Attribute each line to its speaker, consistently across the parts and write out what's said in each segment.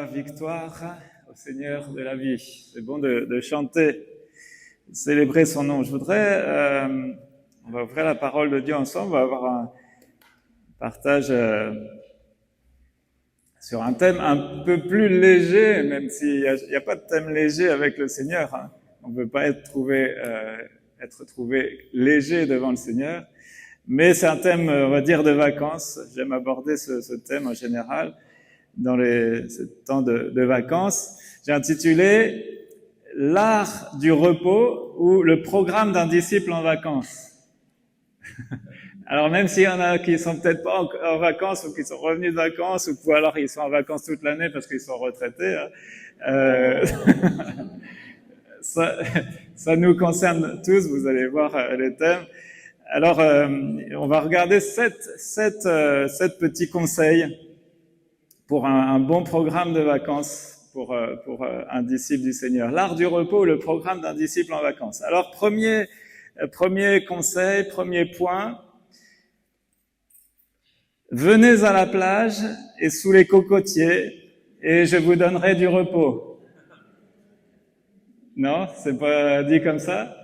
Speaker 1: victoire au Seigneur de la vie. C'est bon de chanter, de célébrer son nom. Je voudrais, on va ouvrir la parole de Dieu ensemble, on va avoir un partage sur un thème un peu plus léger, même s'il n'y a pas de thème léger avec le Seigneur. Hein. On ne peut pas être trouvé léger devant le Seigneur. Mais c'est un thème, on va dire, de vacances. J'aime aborder ce thème en général dans ce temps de vacances. J'ai intitulé « L'art du repos » ou « Le programme d'un disciple en vacances ». Alors même s'il y en a qui sont peut-être pas en vacances ou qui sont revenus de vacances ou alors ils sont en vacances toute l'année parce qu'ils sont retraités, hein, ça nous concerne tous, vous allez voir les thèmes. Alors, on va regarder sept petits conseils pour un bon programme de vacances pour un disciple du Seigneur. L'art du repos, le programme d'un disciple en vacances. Alors, premier conseil, premier point, venez à la plage et sous les cocotiers et je vous donnerai du repos. Non, c'est pas dit comme ça.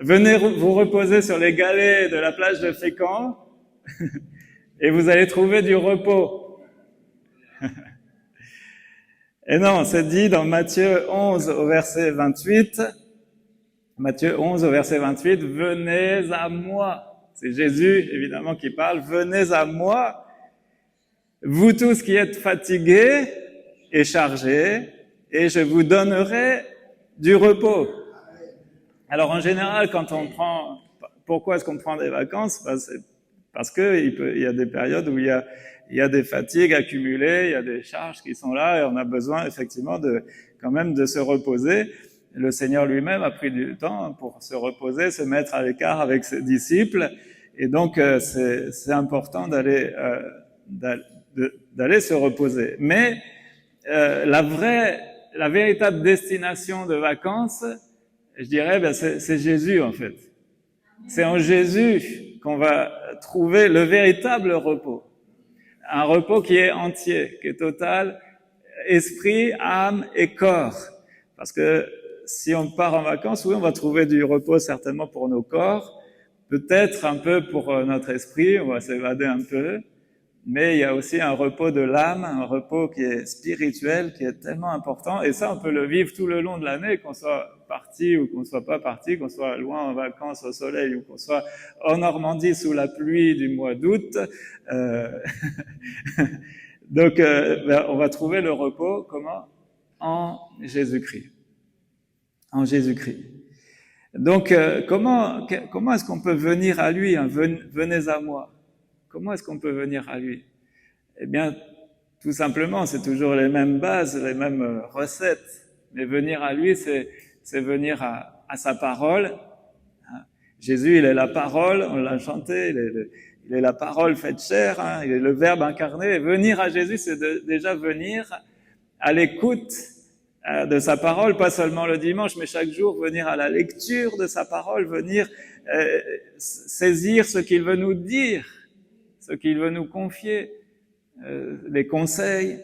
Speaker 1: Venez vous reposer sur les galets de la plage de Fécamp et vous allez trouver du repos. Et non, c'est dit dans Matthieu 11 au verset 28. Matthieu 11 au verset 28, venez à moi. C'est Jésus, évidemment, qui parle. Venez à moi, vous tous qui êtes fatigués et chargés, et je vous donnerai du repos. Alors, en général, pourquoi est-ce qu'on prend des vacances? C'est parce que il y a des périodes où il y a des fatigues accumulées, il y a des charges qui sont là, et on a besoin, effectivement, quand même de se reposer. Le Seigneur lui-même a pris du temps pour se reposer, se mettre à l'écart avec ses disciples, et donc, c'est important d'aller se reposer. Mais, la véritable destination de vacances, je dirais, c'est Jésus, en fait. C'est en Jésus qu'on va trouver le véritable repos. Un repos qui est entier, qui est total, esprit, âme et corps. Parce que si on part en vacances, oui, on va trouver du repos certainement pour nos corps, peut-être un peu pour notre esprit, on va s'évader un peu, mais il y a aussi un repos de l'âme, un repos qui est spirituel, qui est tellement important, et ça, on peut le vivre tout le long de l'année, qu'on soit parti ou qu'on soit pas parti, qu'on soit loin en vacances au soleil ou qu'on soit en Normandie sous la pluie du mois d'août. Donc, on va trouver le repos, comment? En Jésus-Christ. En Jésus-Christ. Donc, comment est-ce qu'on peut venir à lui, hein? Venez à moi. Comment est-ce qu'on peut venir à lui? Eh bien, tout simplement, c'est toujours les mêmes bases, les mêmes recettes. Mais venir à lui, c'est venir à sa parole. Jésus, il est la parole, on l'a chanté, il est la parole faite chair, hein, il est le Verbe incarné. Et venir à Jésus, c'est déjà venir à l'écoute de sa parole, pas seulement le dimanche, mais chaque jour, venir à la lecture de sa parole, venir saisir ce qu'il veut nous dire, ce qu'il veut nous confier, les conseils,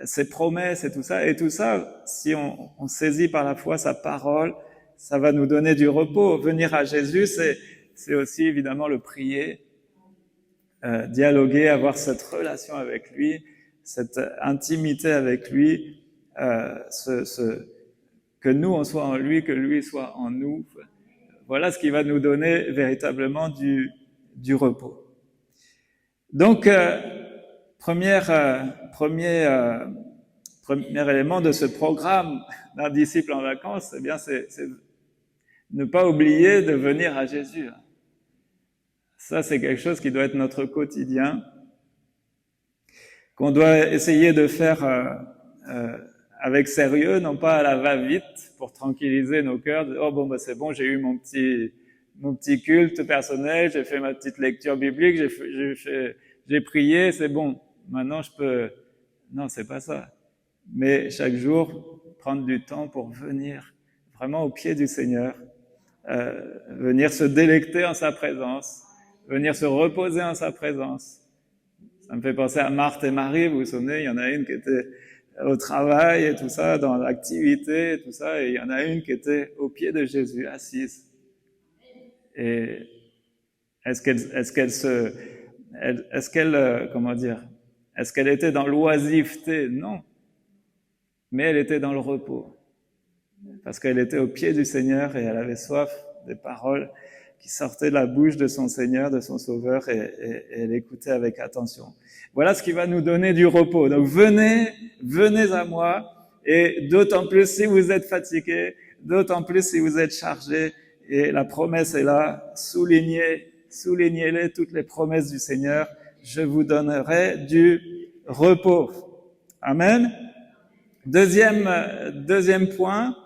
Speaker 1: ses promesses et tout ça. Et tout ça, si on saisit par la foi sa parole, ça va nous donner du repos. Venir à Jésus, c'est aussi évidemment le prier, dialoguer, avoir cette relation avec lui, cette intimité avec lui, que nous on soit en lui, que lui soit en nous. Voilà ce qui va nous donner véritablement du repos. Donc, premier élément de ce programme d'un disciple en vacances, eh bien, c'est ne pas oublier de venir à Jésus. Ça, c'est quelque chose qui doit être notre quotidien, qu'on doit essayer de faire avec sérieux, non pas à la va-vite, pour tranquilliser nos cœurs. Oh bon, c'est bon, j'ai eu mon petit culte personnel, j'ai fait ma petite lecture biblique, j'ai prié, c'est bon. Maintenant, je peux... Non, c'est pas ça. Mais chaque jour, prendre du temps pour venir vraiment au pied du Seigneur, venir se délecter en sa présence, venir se reposer en sa présence. Ça me fait penser à Marthe et Marie, vous vous souvenez, il y en a une qui était au travail et tout ça, dans l'activité et tout ça, et il y en a une qui était au pied de Jésus, assise. Et est-ce qu'elle était dans l'oisiveté? Non. Mais elle était dans le repos. Parce qu'elle était au pied du Seigneur et elle avait soif des paroles qui sortaient de la bouche de son Seigneur, de son Sauveur, et elle écoutait avec attention. Voilà ce qui va nous donner du repos. Donc venez à moi, et d'autant plus si vous êtes fatigué, d'autant plus si vous êtes chargé, et la promesse est là, soulignez-les, toutes les promesses du Seigneur, je vous donnerai du repos. Amen. Deuxième point,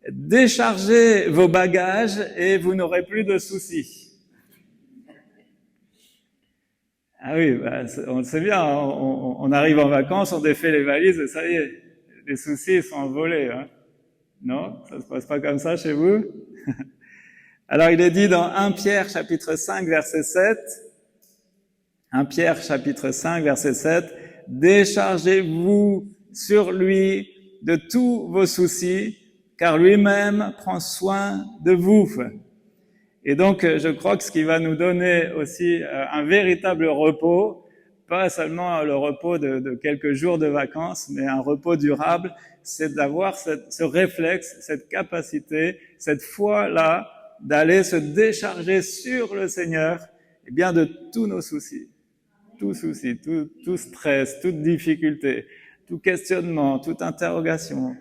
Speaker 1: déchargez vos bagages et vous n'aurez plus de soucis. Ah oui, on le sait bien, on arrive en vacances, on défait les valises et ça y est, les soucis sont envolés. Hein. Non, ça se passe pas comme ça chez vous? Alors il est dit dans 1 Pierre chapitre 5 verset 7, 1 Pierre chapitre 5 verset 7, déchargez-vous sur lui de tous vos soucis, car lui-même prend soin de vous. Et donc, je crois que ce qui va nous donner aussi un véritable repos, pas seulement le repos de quelques jours de vacances, mais un repos durable, c'est d'avoir ce réflexe, cette capacité, cette foi-là, d'aller se décharger sur le Seigneur, et bien de tous nos soucis. Tout souci, tout stress, toute difficulté, tout questionnement, toute interrogation.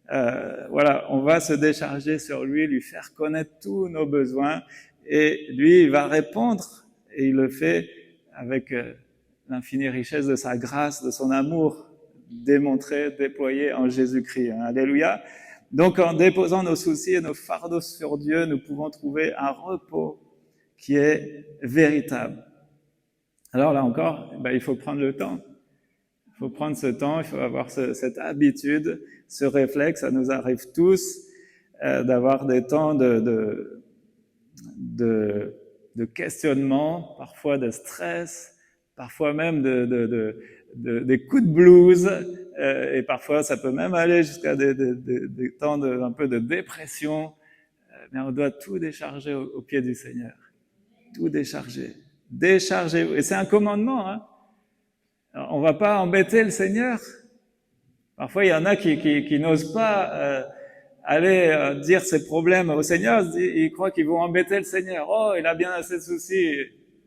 Speaker 1: Voilà, on va se décharger sur lui, lui faire connaître tous nos besoins, et lui, il va répondre, et il le fait avec l'infinie richesse de sa grâce, de son amour, démontré, déployé en Jésus-Christ. Alléluia. Donc, en déposant nos soucis et nos fardeaux sur Dieu, nous pouvons trouver un repos qui est véritable. Alors là encore, il faut prendre le temps. Il faut prendre ce temps, il faut avoir cette habitude, ce réflexe. Ça nous arrive tous d'avoir des temps de questionnement, parfois de stress, parfois même des coups de blues, et parfois ça peut même aller jusqu'à des temps un peu de dépression. Mais on doit tout décharger au pied du Seigneur. Tout décharger. Déchargez-vous. Et c'est un commandement, hein. On va pas embêter le Seigneur. Parfois, il y en a qui n'osent pas aller dire ses problèmes au Seigneur. Ils croient qu'ils vont embêter le Seigneur. Oh, il a bien assez de soucis,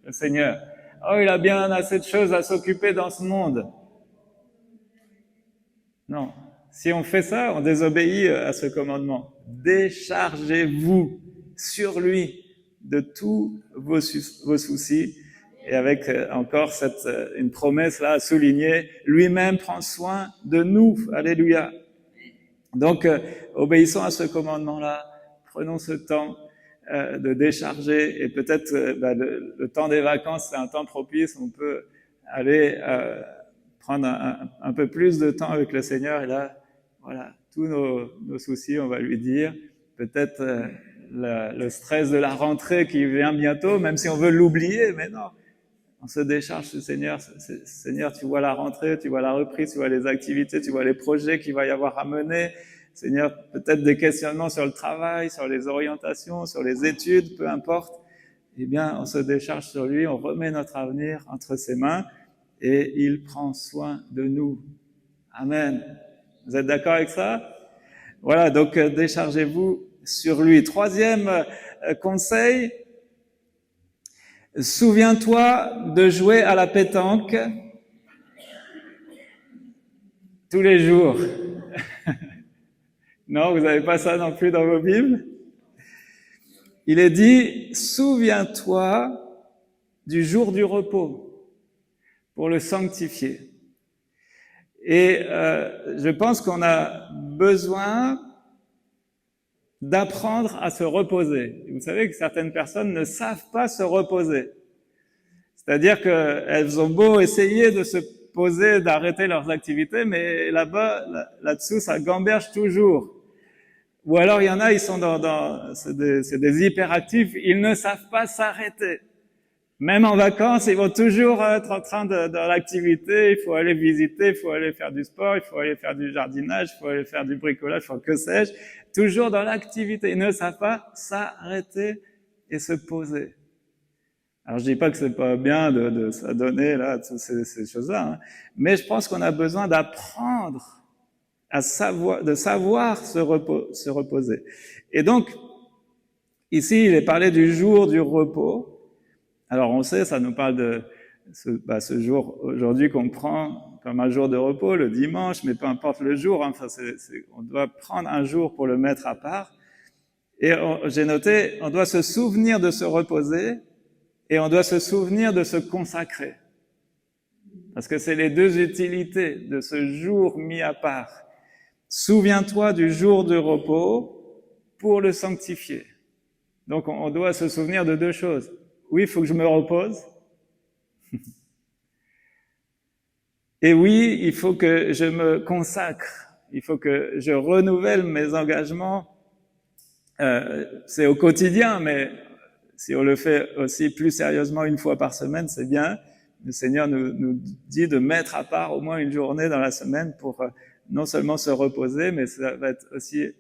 Speaker 1: le Seigneur. Oh, il a bien assez de choses à s'occuper dans ce monde. Non. Si on fait ça, on désobéit à ce commandement. Déchargez-vous sur lui de tous vos soucis, et avec encore une promesse là à souligner, lui-même prend soin de nous. Alléluia. Donc, obéissons à ce commandement-là, prenons ce temps de décharger, et peut-être le temps des vacances, c'est un temps propice, on peut aller prendre un peu plus de temps avec le Seigneur, et là, voilà, tous nos soucis, on va lui dire, peut-être le stress de la rentrée qui vient bientôt, même si on veut l'oublier, mais non, on se décharge du Seigneur. Seigneur, tu vois la rentrée, tu vois la reprise, tu vois les activités, tu vois les projets qu'il va y avoir à mener. Seigneur, peut-être des questionnements sur le travail, sur les orientations, sur les études, peu importe. Eh bien, on se décharge sur lui, on remet notre avenir entre ses mains, et il prend soin de nous. Amen. Vous êtes d'accord avec ça? Voilà, donc déchargez-vous sur lui. Troisième conseil, souviens-toi de jouer à la pétanque tous les jours. Non, vous n'avez pas ça non plus dans vos Bibles? Il est dit, souviens-toi du jour du repos pour le sanctifier. Et je pense qu'on a besoin d'apprendre à se reposer. Et vous savez que certaines personnes ne savent pas se reposer. C'est-à-dire qu'elles ont beau essayer de se poser, d'arrêter leurs activités, mais là-dessous, ça gamberge toujours. Ou alors, il y en a, ils sont c'est des hyperactifs, ils ne savent pas s'arrêter. Même en vacances, ils vont toujours être en train de l'activité, il faut aller visiter, il faut aller faire du sport, il faut aller faire du jardinage, il faut aller faire du bricolage, enfin, que sais-je, toujours dans l'activité. Ils ne savent pas s'arrêter et se poser. Alors je dis pas que c'est pas bien de s'adonner là à toutes ces choses-là, hein, mais je pense qu'on a besoin d'apprendre à savoir se reposer. Et donc, ici, il est parlé du jour du repos. Alors on sait, ça nous parle de ce jour aujourd'hui qu'on prend comme un jour de repos, le dimanche, mais peu importe le jour, hein, enfin on doit prendre un jour pour le mettre à part. Et j'ai noté, on doit se souvenir de se reposer et on doit se souvenir de se consacrer. Parce que c'est les deux utilités de ce jour mis à part. Souviens-toi du jour de repos pour le sanctifier. Donc on doit se souvenir de deux choses. Oui, il faut que je me repose. Et oui, il faut que je me consacre. Il faut que je renouvelle mes engagements. C'est au quotidien, mais si on le fait aussi plus sérieusement une fois par semaine, c'est bien. Le Seigneur nous dit de mettre à part au moins une journée dans la semaine pour non seulement se reposer, mais ça va être aussi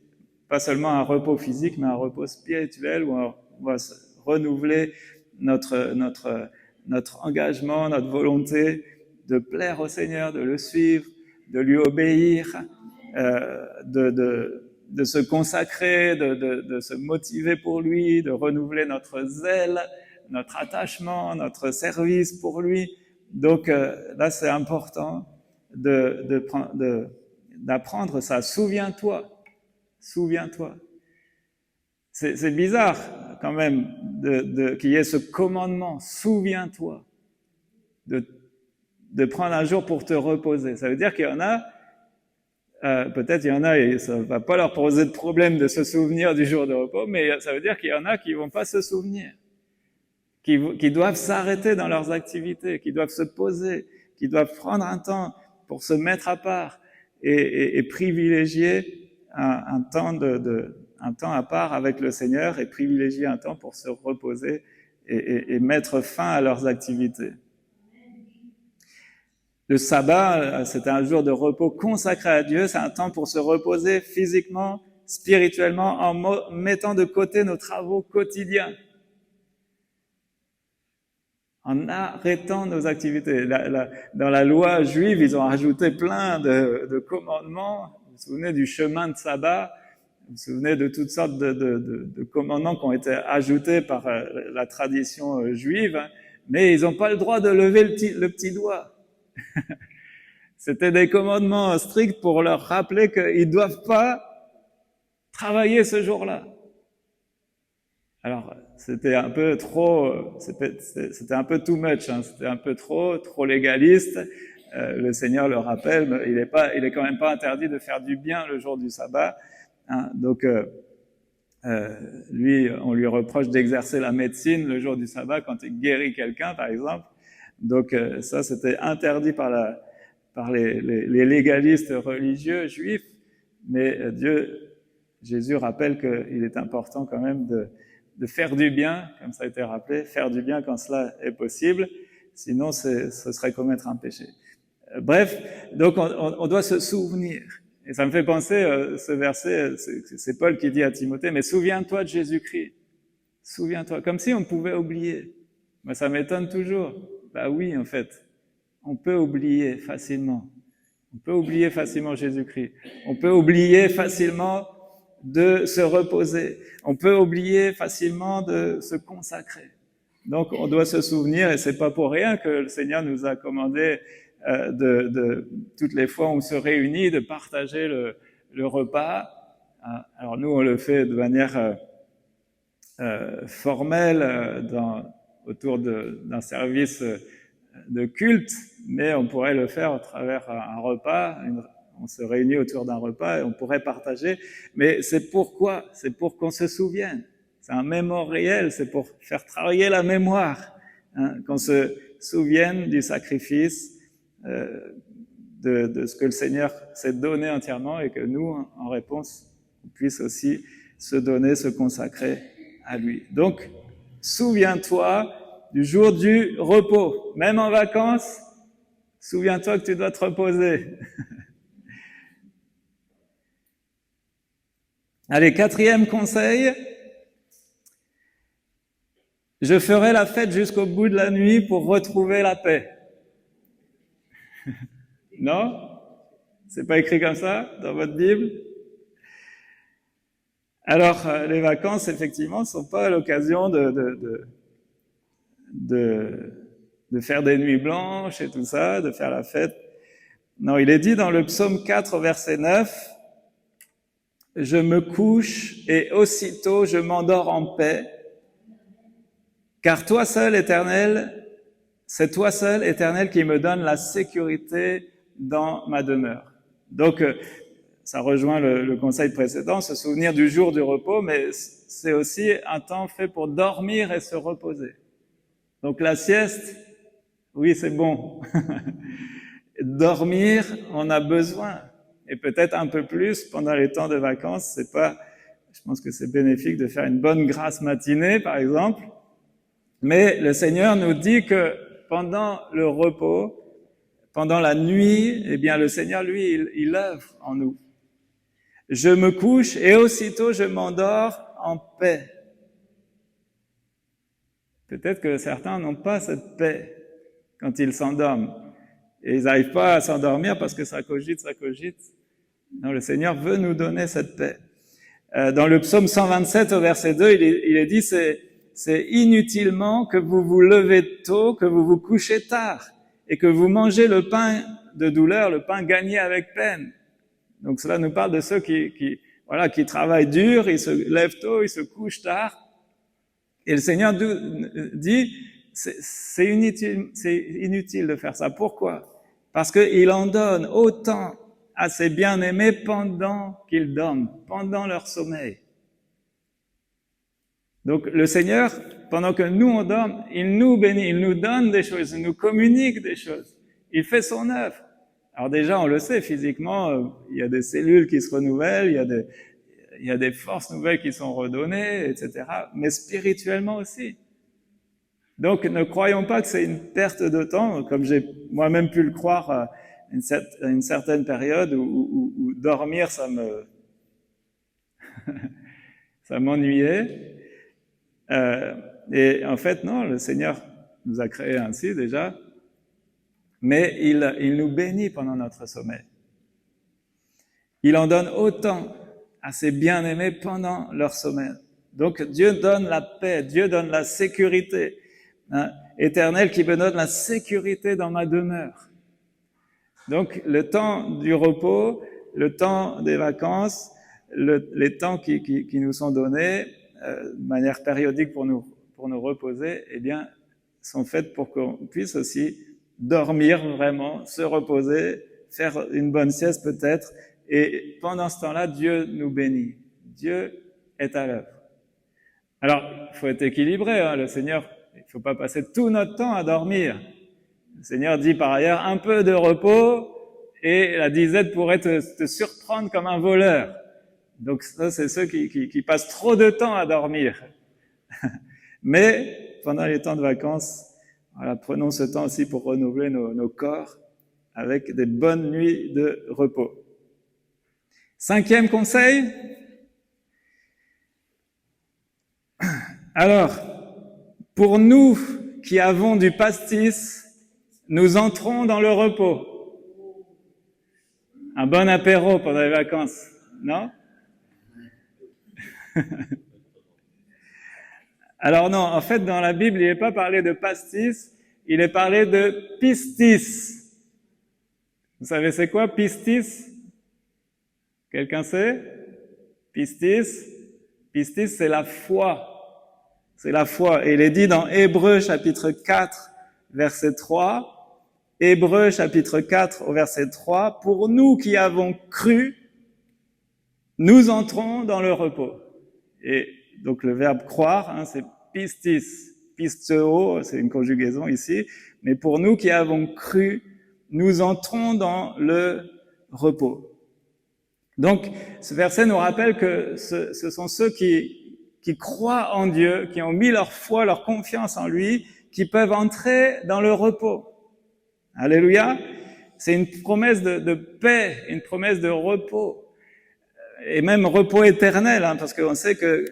Speaker 1: pas seulement un repos physique, mais un repos spirituel où on va renouveler notre engagement, notre volonté de plaire au Seigneur, de le suivre, de lui obéir, de se consacrer, de se motiver pour lui, de renouveler notre zèle, notre attachement, notre service pour lui. Donc là, c'est important d'apprendre ça. Souviens-toi. C'est bizarre quand même qu'il y ait ce commandement. Souviens-toi de prendre un jour pour te reposer. Ça veut dire qu'il y en a, peut-être il y en a et ça va pas leur poser de problème de se souvenir du jour de repos, mais ça veut dire qu'il y en a qui vont pas se souvenir, qui doivent s'arrêter dans leurs activités, qui doivent se poser, qui doivent prendre un temps pour se mettre à part et privilégier un temps à part avec le Seigneur et privilégier un temps pour se reposer et mettre fin à leurs activités. Le sabbat, c'est un jour de repos consacré à Dieu, c'est un temps pour se reposer physiquement, spirituellement, en mettant de côté nos travaux quotidiens, en arrêtant nos activités. Dans la loi juive, ils ont ajouté plein de commandements. Vous vous souvenez du chemin de sabbat? Vous vous souvenez de toutes sortes de commandements qui ont été ajoutés par la tradition juive, mais ils n'ont pas le droit de lever le petit doigt. C'était des commandements stricts pour leur rappeler qu'ils ne doivent pas travailler ce jour-là. Alors, c'était un peu trop, c'était un peu too much, hein, c'était un peu trop légaliste. Le Seigneur le rappelle, mais il est quand même pas interdit de faire du bien le jour du sabbat. Hein, donc, lui, on lui reproche d'exercer la médecine le jour du sabbat quand il guérit quelqu'un, par exemple. Donc, ça, c'était interdit par les légalistes religieux juifs, mais Jésus rappelle qu'il est important quand même de faire du bien, comme ça a été rappelé, faire du bien quand cela est possible, sinon ce serait commettre un péché. Bref, donc on doit se souvenir. Et ça me fait penser, ce verset, c'est Paul qui dit à Timothée, mais souviens-toi de Jésus-Christ. Souviens-toi, comme si on pouvait oublier. Mais ça m'étonne toujours. Bah oui, en fait, on peut oublier facilement. On peut oublier facilement Jésus-Christ. On peut oublier facilement de se reposer. On peut oublier facilement de se consacrer. Donc, on doit se souvenir, et c'est pas pour rien que le Seigneur nous a commandé de toutes les fois où on se réunit, de partager le repas. Alors nous, on le fait de manière formelle autour d'un service de culte, mais on pourrait le faire à travers un repas. On se réunit autour d'un repas et on pourrait partager. Mais c'est pourquoi? C'est pour qu'on se souvienne. C'est un mémoriel, c'est pour faire travailler la mémoire, hein, qu'on se souvienne du sacrifice, de ce que le Seigneur s'est donné entièrement et que nous, en réponse, on puisse aussi se donner, se consacrer à lui. Donc, souviens-toi Du jour du repos. Même en vacances, souviens-toi que tu dois te reposer. Allez, 4e conseil. Je ferai la fête jusqu'au bout de la nuit pour retrouver la paix. Non? C'est pas écrit comme ça dans votre Bible? Alors, les vacances, effectivement, ne sont pas l'occasion de faire des nuits blanches et tout ça, de faire la fête. Non, il est dit dans le psaume 4, verset 9, « Je me couche et aussitôt je m'endors en paix, car toi seul, Éternel, c'est toi seul, Éternel, qui me donne la sécurité dans ma demeure. » Donc, ça rejoint le conseil précédent, se souvenir du jour du repos, mais c'est aussi un temps fait pour dormir et se reposer. Donc la sieste, oui, c'est bon. Dormir, on a besoin. Et peut-être un peu plus pendant les temps de vacances. C'est pas, je pense que c'est bénéfique de faire une bonne grasse matinée, par exemple. Mais le Seigneur nous dit que pendant le repos, pendant la nuit, eh bien, le Seigneur, lui, il œuvre en nous. Je me couche et aussitôt je m'endors en paix. Peut-être que certains n'ont pas cette paix quand ils s'endorment. Et ils n'arrivent pas à s'endormir parce que ça cogite. Non, le Seigneur veut nous donner cette paix. Dans le psaume 127 au verset 2, il est dit, c'est inutilement que vous vous levez tôt, que vous vous couchez tard, et que vous mangez le pain de douleur, le pain gagné avec peine. Donc cela nous parle de ceux qui travaillent dur, ils se lèvent tôt, ils se couchent tard. Et le Seigneur dit, c'est inutile de faire ça. Pourquoi? Parce qu'il en donne autant à ses bien-aimés pendant qu'ils dorment, pendant leur sommeil. Donc le Seigneur, pendant que nous on dort, il nous bénit, il nous donne des choses, il nous communique des choses. Il fait son œuvre. Alors déjà, on le sait, physiquement, il y a des cellules qui se renouvellent, il y a des forces nouvelles qui sont redonnées, etc. Mais spirituellement aussi. Donc, ne croyons pas que c'est une perte de temps, comme j'ai moi-même pu le croire à une certaine période où dormir, ça m'ennuyait. Et en fait, non, le Seigneur nous a créés ainsi déjà, mais il nous bénit pendant notre sommeil. Il en donne autant à ses bien-aimés pendant leur sommeil. Donc Dieu donne la paix, Dieu donne la sécurité, Éternel qui me donne la sécurité dans ma demeure. Donc le temps du repos, le temps des vacances, les temps qui nous sont donnés de manière périodique pour nous reposer, eh bien, sont faits pour qu'on puisse aussi dormir vraiment, se reposer, faire une bonne sieste peut-être. Et pendant ce temps-là, Dieu nous bénit. Dieu est à l'œuvre. Alors, il faut être équilibré, hein, le Seigneur, il ne faut pas passer tout notre temps à dormir. Le Seigneur dit par ailleurs, un peu de repos et la disette pourrait te surprendre comme un voleur. Donc ça, c'est ceux qui passent trop de temps à dormir. Mais pendant les temps de vacances, voilà, prenons ce temps aussi pour renouveler nos corps avec des bonnes nuits de repos. 5e conseil. Alors, pour nous qui avons du pastis, nous entrons dans le repos. Un bon apéro pendant les vacances, non? Alors non, en fait, dans la Bible, il n'est pas parlé de pastis, il est parlé de pistis. Vous savez c'est quoi, pistis? Quelqu'un sait? Pistis, c'est la foi. C'est la foi. Et il est dit dans Hébreux chapitre 4, verset 3. Hébreux chapitre 4 au verset 3. Pour nous qui avons cru, nous entrons dans le repos. Et donc le verbe croire, hein, c'est pistis. Pisteo, c'est une conjugaison ici. Mais pour nous qui avons cru, nous entrons dans le repos. Donc, ce verset nous rappelle que ce sont ceux qui croient en Dieu, qui ont mis leur foi, leur confiance en lui, qui peuvent entrer dans le repos. Alléluia. C'est une promesse de paix, une promesse de repos. Et même repos éternel, hein, parce qu'on sait que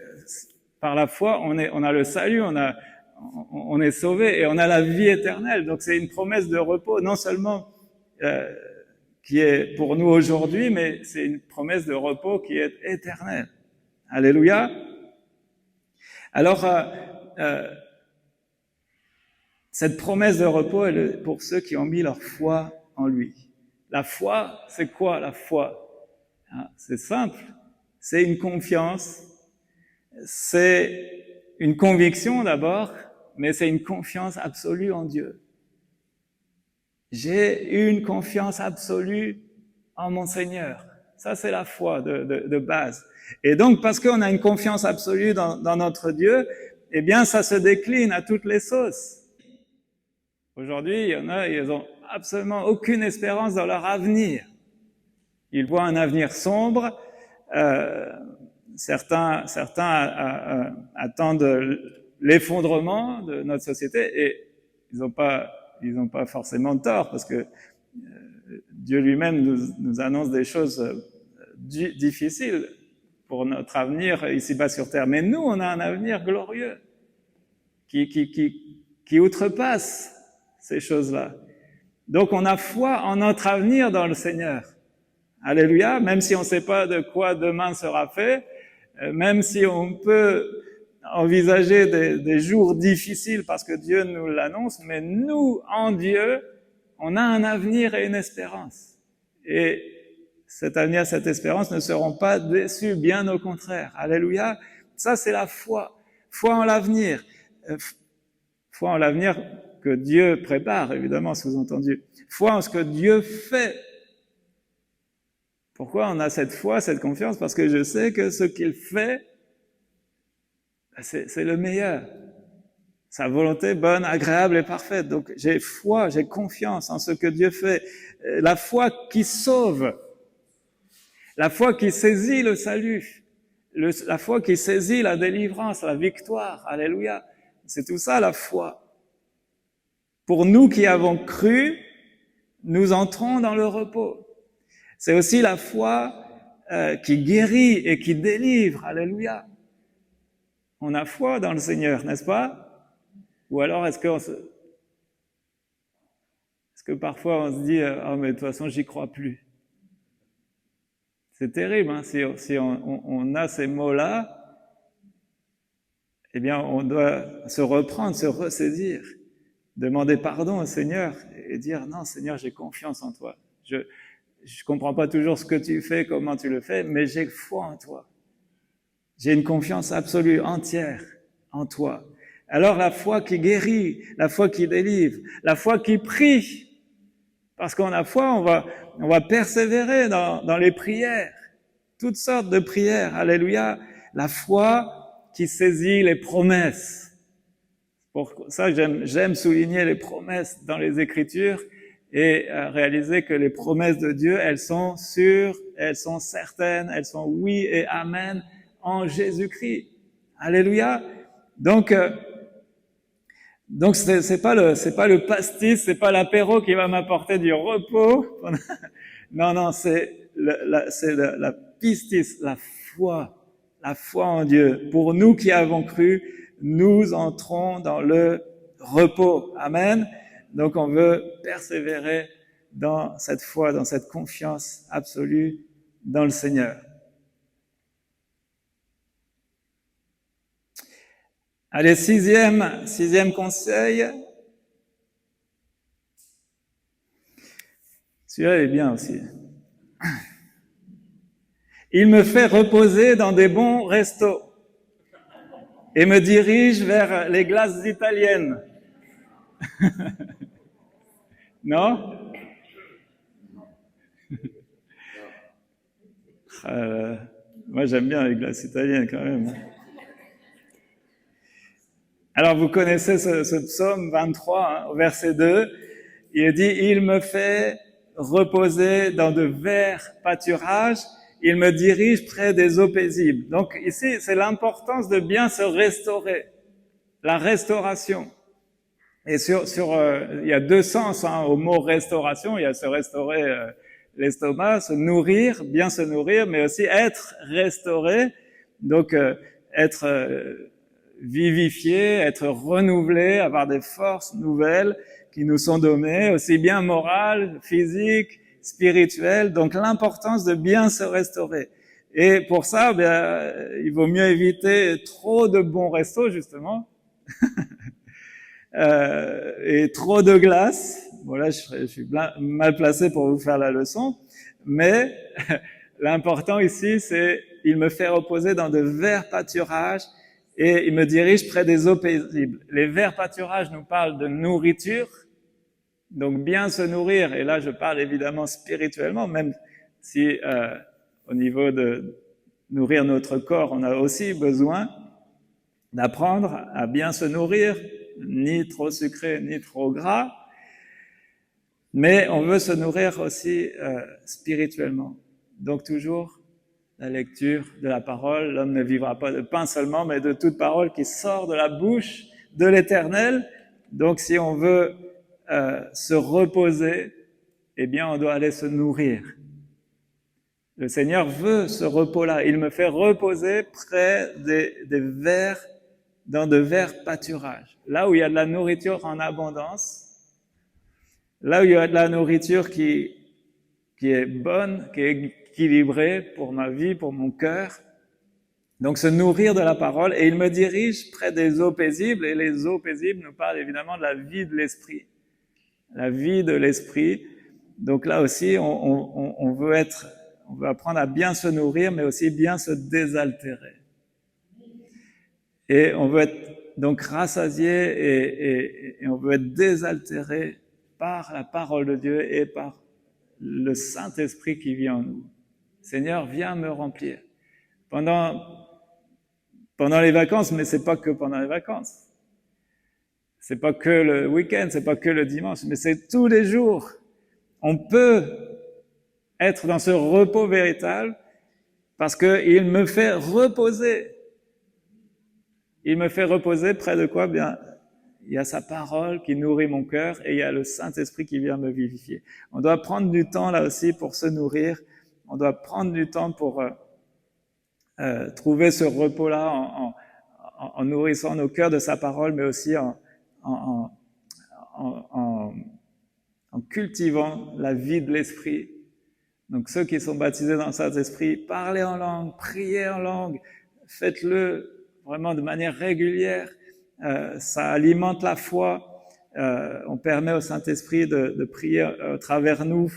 Speaker 1: par la foi, on a le salut, on est sauvé et on a la vie éternelle. Donc c'est une promesse de repos, non seulement qui est pour nous aujourd'hui, mais c'est une promesse de repos qui est éternelle. Alléluia. Alors, cette promesse de repos, elle est pour ceux qui ont mis leur foi en lui. La foi, c'est quoi la foi? C'est simple, c'est une confiance, c'est une conviction d'abord, mais c'est une confiance absolue en Dieu. J'ai une confiance absolue en mon Seigneur. Ça, c'est la foi de base. Et donc, parce qu'on a une confiance absolue dans notre Dieu, eh bien, ça se décline à toutes les sauces. Aujourd'hui, il y en a, ils ont absolument aucune espérance dans leur avenir. Ils voient un avenir sombre. Certains attendent l'effondrement de notre société et ils n'ont pas forcément tort parce que Dieu lui-même nous annonce des choses difficiles pour notre avenir ici-bas sur terre. Mais nous, on a un avenir glorieux qui outrepasse ces choses-là. Donc, on a foi en notre avenir dans le Seigneur. Alléluia, même si on ne sait pas de quoi demain sera fait, même si on peut envisager des jours difficiles parce que Dieu nous l'annonce, mais nous, en Dieu, on a un avenir et une espérance. Et cet avenir, cette espérance ne seront pas déçus, bien au contraire. Alléluia, ça c'est la foi. Foi en l'avenir. Foi en l'avenir que Dieu prépare, évidemment, sous-entendu. Foi en ce que Dieu fait. Pourquoi on a cette foi, cette confiance? Parce que je sais que ce qu'il fait, c'est le meilleur. Sa volonté bonne, agréable et parfaite. Donc j'ai foi, j'ai confiance en ce que Dieu fait. La foi qui sauve. La foi qui saisit le salut. La foi qui saisit la délivrance, la victoire. Alléluia. C'est tout ça la foi. Pour nous qui avons cru, nous entrons dans le repos. C'est aussi la foi qui guérit et qui délivre. Alléluia. On a foi dans le Seigneur, n'est-ce pas? Ou alors est-ce que parfois on se dit « Oh mais de toute façon j'y crois plus ». C'est terrible, hein? Si on a ces mots-là, eh bien on doit se reprendre, se ressaisir, demander pardon au Seigneur et dire « Non Seigneur, j'ai confiance en toi. Je comprends pas toujours ce que tu fais, comment tu le fais, mais j'ai foi en toi. J'ai une confiance absolue, entière en toi. » Alors la foi qui guérit, la foi qui délivre, la foi qui prie. Parce qu'on a foi, on va persévérer dans les prières. Toutes sortes de prières. Alléluia. La foi qui saisit les promesses. Pour ça, j'aime souligner les promesses dans les Écritures et réaliser que les promesses de Dieu, elles sont sûres, elles sont certaines, elles sont oui et amen en Jésus-Christ. Alléluia. Donc c'est pas le pastis, c'est pas l'apéro qui va m'apporter du repos. Non, c'est la pistis, la foi en Dieu. Pour nous qui avons cru, nous entrons dans le repos. Amen. Donc on veut persévérer dans cette foi, dans cette confiance absolue dans le Seigneur. Allez, sixième conseil. Celui-là est bien aussi. Il me fait reposer dans des bons restos et me dirige vers les glaces italiennes. Non? Moi, j'aime bien les glaces italiennes quand même. Alors, vous connaissez ce psaume 23, hein, au verset 2. Il dit « Il me fait reposer dans de verts pâturages, il me dirige près des eaux paisibles. » Donc ici, c'est l'importance de bien se restaurer, la restauration. Et il y a deux sens au mot restauration. Il y a se restaurer l'estomac, se nourrir, bien se nourrir, mais aussi être restauré. Donc être vivifié, être renouvelé, avoir des forces nouvelles qui nous sont données, aussi bien morales, physiques, spirituelles. Donc l'importance de bien se restaurer. Et pour ça, il vaut mieux éviter trop de bons restos, justement. Et trop de glace. Bon là, je suis mal placé pour vous faire la leçon, mais l'important ici, c'est il me fait reposer dans de verts pâturages et il me dirige près des eaux paisibles. Les verts pâturages nous parlent de nourriture, donc bien se nourrir. Et là, je parle évidemment spirituellement, même si au niveau de nourrir notre corps, on a aussi besoin d'apprendre à bien se nourrir, ni trop sucré, ni trop gras, mais on veut se nourrir aussi spirituellement. Donc toujours la lecture de la parole, l'homme ne vivra pas de pain seulement, mais de toute parole qui sort de la bouche de l'Éternel. Donc si on veut se reposer, eh bien on doit aller se nourrir. Le Seigneur veut ce repos-là. Il me fait reposer près des vers, dans de verts pâturages. Là où il y a de la nourriture en abondance, là où il y a de la nourriture qui est bonne, qui est équilibrée pour ma vie, pour mon cœur. Donc se nourrir de la parole. Et il me dirige près des eaux paisibles. Et les eaux paisibles nous parlent évidemment de la vie de l'esprit. La vie de l'esprit. Donc là aussi, on veut apprendre à bien se nourrir, mais aussi bien se désaltérer. Et on veut être donc rassasié et on veut être désaltéré par la parole de Dieu et par le Saint-Esprit qui vit en nous. Seigneur, viens me remplir. Pendant les vacances, mais c'est pas que pendant les vacances. C'est pas que le week-end, c'est pas que le dimanche, mais c'est tous les jours. On peut être dans ce repos véritable parce qu'il me fait reposer. Il me fait reposer près de quoi? Bien, il y a sa parole qui nourrit mon cœur et il y a le Saint-Esprit qui vient me vivifier. On doit prendre du temps là aussi pour se nourrir. On doit prendre du temps pour trouver ce repos-là en nourrissant nos cœurs de sa parole, mais aussi en cultivant la vie de l'esprit. Donc ceux qui sont baptisés dans le Saint-Esprit, parlez en langue, priez en langue, faites-le vraiment de manière régulière. Ça alimente la foi. On permet au Saint-Esprit de prier à travers nous.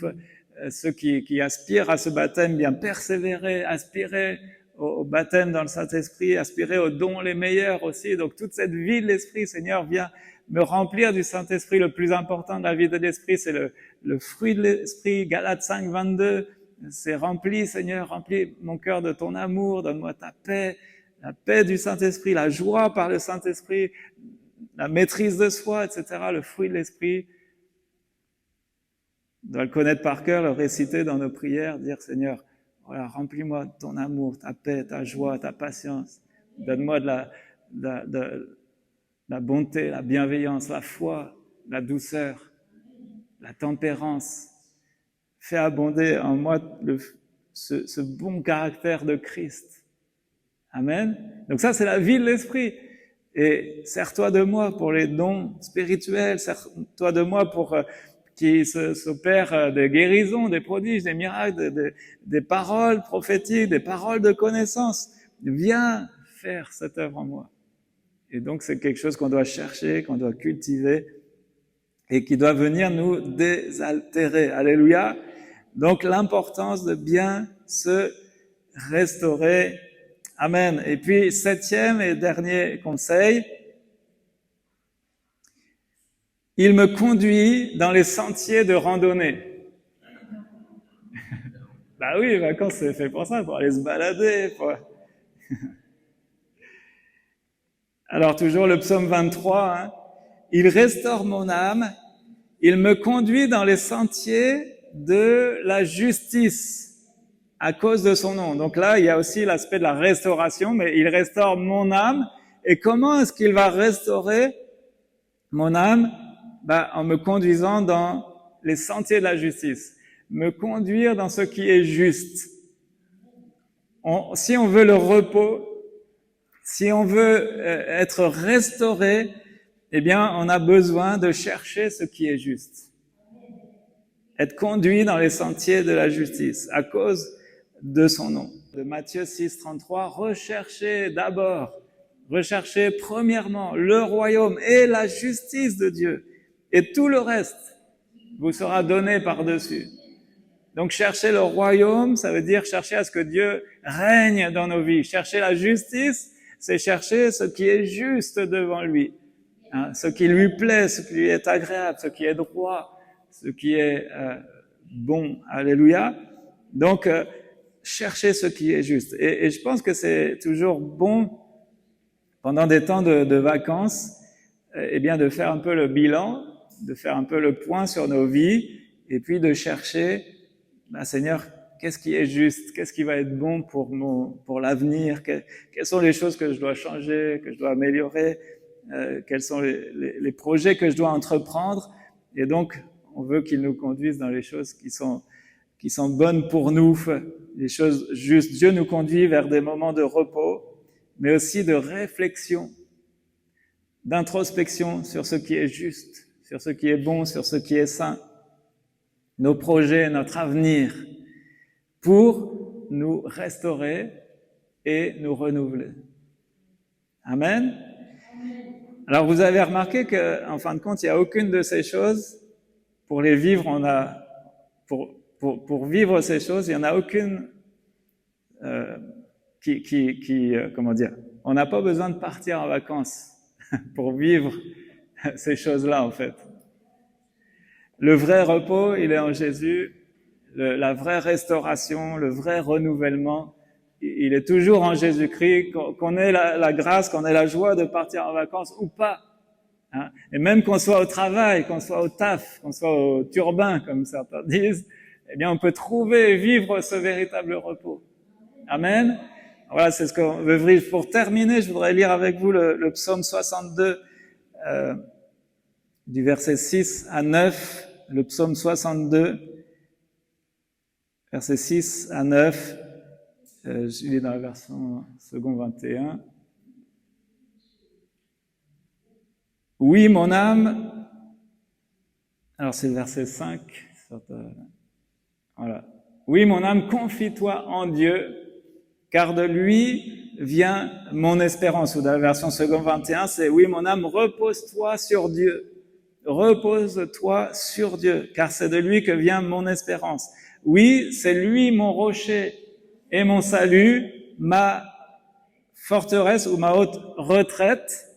Speaker 1: Ceux qui aspirent à ce baptême, bien persévérer, aspirer au baptême dans le Saint-Esprit, aspirer aux dons les meilleurs aussi. Donc toute cette vie de l'Esprit, Seigneur, viens me remplir du Saint-Esprit. Le plus important de la vie de l'Esprit, c'est le fruit de l'Esprit. Galates 5, 22, c'est rempli, Seigneur, remplis mon cœur de ton amour, donne-moi ta paix, la paix du Saint-Esprit, la joie par le Saint-Esprit, la maîtrise de soi, etc., le fruit de l'Esprit. On doit le connaître par cœur, le réciter dans nos prières, dire Seigneur, voilà, remplis-moi de ton amour, ta paix, ta joie, ta patience. Donne-moi de la bonté, la bienveillance, la foi, la douceur, la tempérance. Fais abonder en moi ce bon caractère de Christ. Amen. Donc ça, c'est la vie de l'esprit. Et sers-toi de moi pour les dons spirituels, sers-toi de moi pour qui s'opèrent des guérisons, des prodiges, des miracles, des paroles prophétiques, des paroles de connaissance. Viens faire cette œuvre en moi. Et donc, c'est quelque chose qu'on doit chercher, qu'on doit cultiver et qui doit venir nous désaltérer. Alléluia. Donc, l'importance de bien se restaurer. Amen. Et puis, 7e et dernier conseil. Il me conduit dans les sentiers de randonnée. Bah oui, les vacances, c'est fait pour ça, pour aller se balader. Alors, toujours le psaume 23. Hein. Il restaure mon âme. Il me conduit dans les sentiers de la justice à cause de son nom. Donc là, il y a aussi l'aspect de la restauration, mais il restaure mon âme. Et comment est-ce qu'il va restaurer Mon âme, en me conduisant dans les sentiers de la justice, me conduire dans ce qui est juste. Si on veut le repos, si on veut être restauré, eh bien, on a besoin de chercher ce qui est juste. Être conduit dans les sentiers de la justice à cause de son nom. De Matthieu 6, 33, recherchez premièrement le royaume et la justice de Dieu, et tout le reste vous sera donné par-dessus. Donc chercher le royaume, ça veut dire chercher à ce que Dieu règne dans nos vies. Chercher la justice, c'est chercher ce qui est juste devant lui, ce qui lui plaît, ce qui lui est agréable, ce qui est droit, ce qui est bon. Alléluia. Donc, chercher ce qui est juste. Et je pense que c'est toujours bon, pendant des temps de vacances, de faire un peu le bilan, de faire un peu le point sur nos vies, et puis de chercher, Seigneur, qu'est-ce qui est juste? Qu'est-ce qui va être bon pour l'avenir? Quelles sont les choses que je dois changer, que je dois améliorer? Quels sont les projets que je dois entreprendre? Et donc, on veut qu'il nous conduise dans les choses qui sont bonnes pour nous, les choses justes. Dieu nous conduit vers des moments de repos, mais aussi de réflexion, d'introspection sur ce qui est juste, sur ce qui est bon, sur ce qui est sain, nos projets, notre avenir, pour nous restaurer et nous renouveler. Amen. Alors vous avez remarqué qu'en fin de compte, il n'y a aucune de ces choses, pour les vivre, pour vivre ces choses, il n'y en a aucune on n'a pas besoin de partir en vacances pour vivre ces choses-là, en fait. Le vrai repos, il est en Jésus. La vraie restauration, le vrai renouvellement, il est toujours en Jésus-Christ, qu'on ait la grâce, qu'on ait la joie de partir en vacances ou pas. Et même qu'on soit au travail, qu'on soit au taf, qu'on soit au turbin, comme certains disent, eh bien, on peut trouver et vivre ce véritable repos. Amen. Voilà, c'est ce qu'on veut vivre. Pour terminer, je voudrais lire avec vous le psaume 62, du verset 6 à 9, le psaume 62, verset 6 à 9, je lis dans la version second 21. Oui, mon âme, alors c'est le verset 5, voilà. Oui, mon âme, confie-toi en Dieu, car de lui vient mon espérance. Ou dans la version second 21, c'est oui, mon âme, repose-toi sur Dieu. Repose-toi sur Dieu, car c'est de lui que vient mon espérance. Oui, c'est lui mon rocher et mon salut, ma forteresse ou ma haute retraite.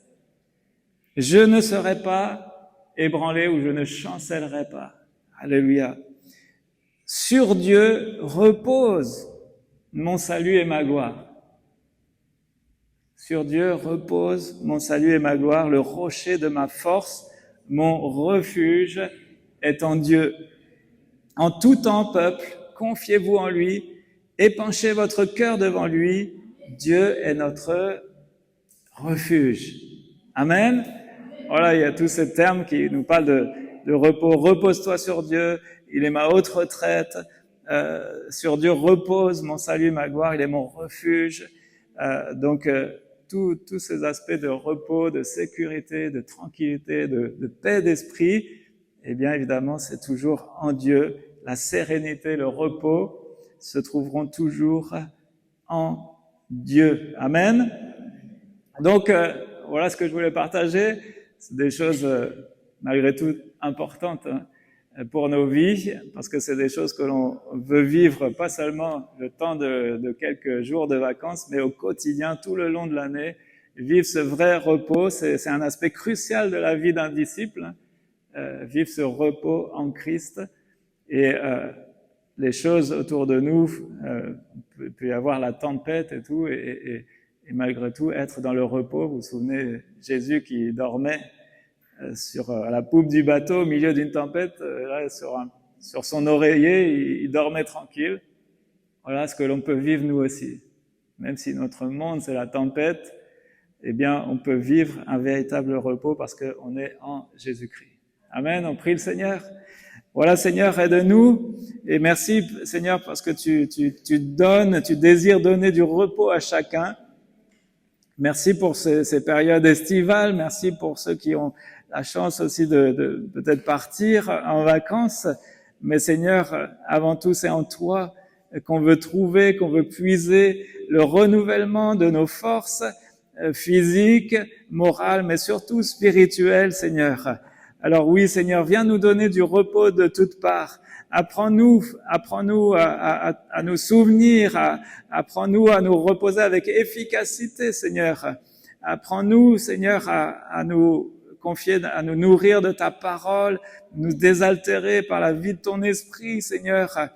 Speaker 1: Je ne serai pas ébranlé ou je ne chancellerai pas. Alléluia. Sur Dieu repose mon salut et ma gloire. Sur Dieu repose mon salut et ma gloire, le rocher de ma force, mon refuge est en Dieu. En tout temps, peuple, confiez-vous en lui, épanchez votre cœur devant lui. Dieu est notre refuge. Amen. Voilà, il y a tous ces termes qui nous parlent de repos. Repose-toi sur Dieu, il est ma haute retraite. Sur Dieu repose mon salut, ma gloire, il est mon refuge. Tous ces aspects de repos, de sécurité, de tranquillité, de paix d'esprit, eh bien évidemment c'est toujours en Dieu. La sérénité, le repos se trouveront toujours en Dieu. Amen. Donc voilà ce que je voulais partager. C'est des choses malgré tout importantes pour nos vies, parce que c'est des choses que l'on veut vivre pas seulement le temps de quelques jours de vacances, mais au quotidien, tout le long de l'année. Vivre ce vrai repos, c'est un aspect crucial de la vie d'un disciple, vivre ce repos en Christ. Et les choses autour de nous, peut y avoir la tempête et tout, et malgré tout être dans le repos. Vous vous souvenez, Jésus qui dormait à la poupe du bateau au milieu d'une tempête, là, sur son oreiller, il dormait tranquille. Voilà ce que l'on peut vivre nous aussi. Même si notre monde c'est la tempête, eh bien, on peut vivre un véritable repos parce qu'on est en Jésus-Christ. Amen, on prie le Seigneur. Voilà, Seigneur, aide-nous. Et merci, Seigneur, parce que tu donnes, tu désires donner du repos à chacun. Merci pour ces périodes estivales. Merci pour ceux qui ont la chance aussi de peut-être partir en vacances. Mais Seigneur, avant tout, c'est en toi qu'on veut trouver, qu'on veut puiser le renouvellement de nos forces physiques, morales, mais surtout spirituelles, Seigneur. Alors oui, Seigneur, viens nous donner du repos de toutes parts. Apprends-nous à nous souvenir, apprends-nous à nous reposer avec efficacité, Seigneur. Apprends-nous, Seigneur, à nous confier, à nous nourrir de ta parole, nous désaltérer par la vie de ton esprit, Seigneur,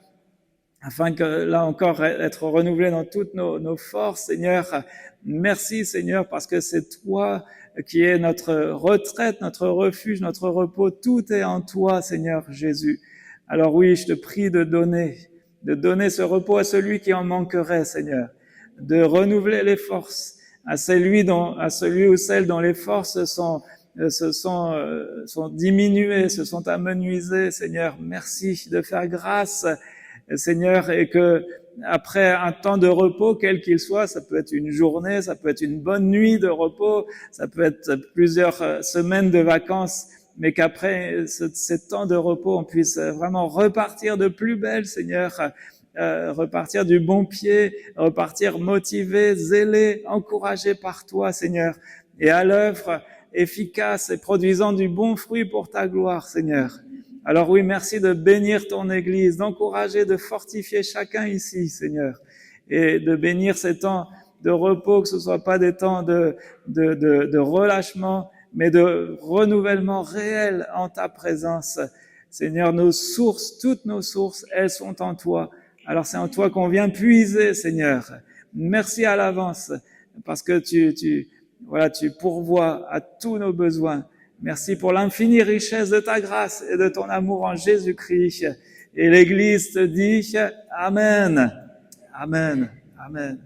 Speaker 1: afin que, là encore, être renouvelés dans toutes nos forces, Seigneur. Merci, Seigneur, parce que c'est toi qui es notre retraite, notre refuge, notre repos. Tout est en toi, Seigneur Jésus. Alors oui, je te prie de donner ce repos à celui qui en manquerait, Seigneur, de renouveler les forces à celui ou celle dont les forces sont diminuées, se sont amenuisées, Seigneur. Merci de faire grâce, Seigneur, et que après un temps de repos, quel qu'il soit, ça peut être une journée, ça peut être une bonne nuit de repos, ça peut être plusieurs semaines de vacances, mais qu'après ces temps de repos, on puisse vraiment repartir de plus belle, Seigneur, repartir du bon pied, repartir motivé, zélé, encouragé par toi, Seigneur, et à l'œuvre efficace et produisant du bon fruit pour ta gloire, Seigneur. Alors oui, merci de bénir ton Église, d'encourager, de fortifier chacun ici, Seigneur, et de bénir ces temps de repos, que ce soit pas des temps de relâchement, mais de renouvellement réel en ta présence. Seigneur, nos sources, toutes nos sources, elles sont en toi. Alors c'est en toi qu'on vient puiser, Seigneur. Merci à l'avance, parce que tu pourvois à tous nos besoins. Merci pour l'infinie richesse de ta grâce et de ton amour en Jésus-Christ. Et l'Église te dit Amen. Amen. Amen.